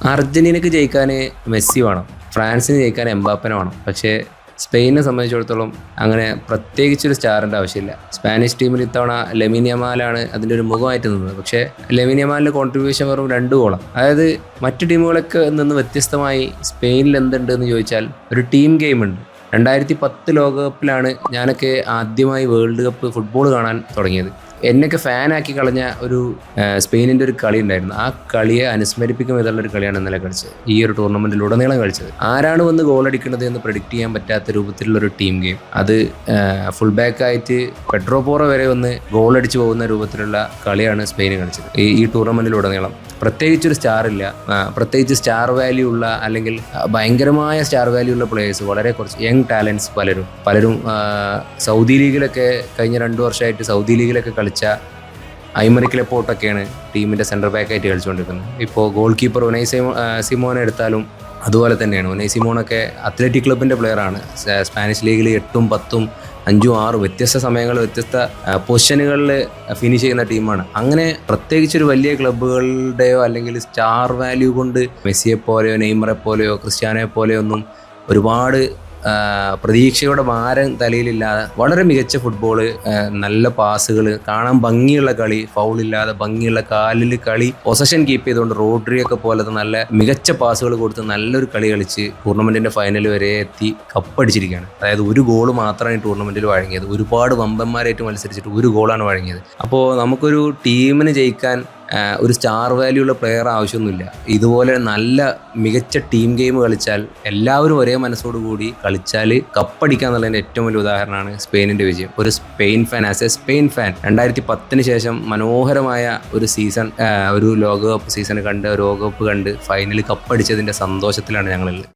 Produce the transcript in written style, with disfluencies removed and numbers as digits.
അർജന്റീനക്ക് ജയിക്കാൻ മെസ്സി വേണം, ഫ്രാൻസിന് ജയിക്കാൻ എംബാപ്പനെ വേണം. പക്ഷേ സ്പെയിനെ സംബന്ധിച്ചിടത്തോളം അങ്ങനെ പ്രത്യേകിച്ചൊരു സ്റ്റാറിൻ്റെ ആവശ്യമില്ല. സ്പാനിഷ് ടീമിൽ ഇത്തവണ ലെമിൻ യമാലാണ് അതിൻ്റെ ഒരു മുഖമായിട്ട് നിന്നത്. പക്ഷേ ലെമിൻ യമാലിൻ്റെ കോൺട്രിബ്യൂഷൻ വെറും 2 ഗോളാണ്. അതായത് മറ്റു ടീമുകളൊക്കെ നിന്ന് വ്യത്യസ്തമായി സ്പെയിനിൽ എന്തുണ്ട് എന്ന് ചോദിച്ചാൽ ഒരു ടീം ഗെയിം ഉണ്ട്. 2010 ലോകകപ്പിലാണ് ഞാനൊക്കെ ആദ്യമായി വേൾഡ് കപ്പ് ഫുട്ബോൾ കാണാൻ തുടങ്ങിയത്. എന്നൊക്കെ ഫാനാക്കി കളഞ്ഞ ഒരു സ്പെയിനിൻ്റെ ഒരു കളി ഉണ്ടായിരുന്നു. ആ കളിയെ അനുസ്മരിപ്പിക്കും വിധമുള്ളൊരു കളിയാണ് ഇന്നലെ കളിച്ചത്. ഈ ഒരു ടൂർണമെൻറ്റിലുടനീളം കളിച്ചത്. ആരാണ് വന്ന് ഗോൾ അടിക്കുന്നത് എന്ന് പ്രെഡിക്റ്റ് ചെയ്യാൻ പറ്റാത്ത രൂപത്തിലുള്ളൊരു ടീം ഗെയിം. അത് ഫുൾ ബാക്കായിട്ട് പെഡ്രോ പോറോ വരെ വന്ന് ഗോൾ അടിച്ചു പോകുന്ന രൂപത്തിലുള്ള കളിയാണ് സ്പെയിൻ കളിച്ചത് ഈ ടൂർണമെൻറ്റിലുടനീളം. പ്രത്യേകിച്ചൊരു സ്റ്റാറില്ല, പ്രത്യേകിച്ച് സ്റ്റാർ വാല്യൂ ഉള്ള അല്ലെങ്കിൽ ഭയങ്കരമായ സ്റ്റാർ വാല്യൂ ഉള്ള പ്ലേയേഴ്സ് വളരെ കുറച്ച് യങ് ടാലൻസ് പലരും സൗദി ലീഗിലൊക്കെ കഴിഞ്ഞ 2 വർഷമായിട്ട് സൗദി ലീഗിലൊക്കെ കളിച്ച ഐമറിക് ലെപ്പോർട്ടൊക്കെയാണ് ടീമിൻ്റെ സെൻറ്റർ ബാക്കായിട്ട് കളിച്ചുകൊണ്ടിരിക്കുന്നത്. ഇപ്പോൾ ഗോൾ കീപ്പർ ഉനൈ സിമോനെ എടുത്താലും അതുപോലെ തന്നെയാണ്. ഉനൈ സിമോണൊക്കെ അത്ലറ്റിക് ക്ലബിൻ്റെ പ്ലെയറാണ്. സ്പാനിഷ് ലീഗിൽ 8ഉം 10ഉം 5ഉം 6ഉം വ്യത്യസ്ത സമയങ്ങളിൽ വ്യത്യസ്ത പൊസിഷനുകളിൽ ഫിനിഷ് ചെയ്യുന്ന ടീമാണ്. അങ്ങനെ പ്രത്യേകിച്ചൊരു വലിയ ക്ലബ്ബുകളുടെയോ അല്ലെങ്കിൽ സ്റ്റാർ വാല്യൂ കൊണ്ട് മെസ്സിയെ പോലെയോ നെയ്മറെ പോലെയോ ക്രിസ്ത്യാനോയെ പോലെയോ ഒന്നും ഒരുപാട് പ്രതീക്ഷയുടെ ഭാരം തലയിലില്ലാതെ വളരെ മികച്ച ഫുട്ബോള്, നല്ല പാസുകൾ, കാണാൻ ഭംഗിയുള്ള കളി, ഫൗളില്ലാതെ ഭംഗിയുള്ള കാലിൽ കളി, പൊസഷൻ കീപ്പ് ചെയ്തുകൊണ്ട് റോഡ്രിയൊക്കെ പോലത്തെ നല്ല മികച്ച പാസുകൾ കൊടുത്ത് നല്ലൊരു കളി കളിച്ച് ടൂർണമെൻറ്റിൻ്റെ ഫൈനൽ വരെ എത്തി കപ്പടിച്ചിരിക്കുകയാണ്. അതായത് 1 ഗോൾ മാത്രമാണ് ഈ ടൂർണമെൻറ്റിൽ വഴങ്ങിയത്. ഒരുപാട് വമ്പന്മാരായിട്ട് മത്സരിച്ചിട്ട് 1 ഗോളാണ് വഴങ്ങിയത്. അപ്പോൾ നമുക്കൊരു ടീമിന് ജയിക്കാൻ ഒരു സ്റ്റാർ വാല്യൂ ഉള്ള പ്ലെയർ ആവശ്യമൊന്നുമില്ല. ഇതുപോലെ നല്ല മികച്ച ടീം ഗെയിം കളിച്ചാൽ എല്ലാവരും ഒരേ മനസ്സോടുകൂടി കളിച്ചാൽ കപ്പടിക്കുക എന്നുള്ളതിൻ്റെ ഏറ്റവും വലിയ ഉദാഹരണമാണ് സ്പെയിനിൻ്റെ വിജയം. ഒരു Spain fan, as A Spain fan 2010 ശേഷം മനോഹരമായ ഒരു സീസൺ, ഒരു ലോകകപ്പ് സീസൺ കണ്ട് ലോകകപ്പ് കണ്ട് ഫൈനൽ കപ്പടിച്ചതിൻ്റെ സന്തോഷത്തിലാണ് ഞങ്ങളുള്ളത്.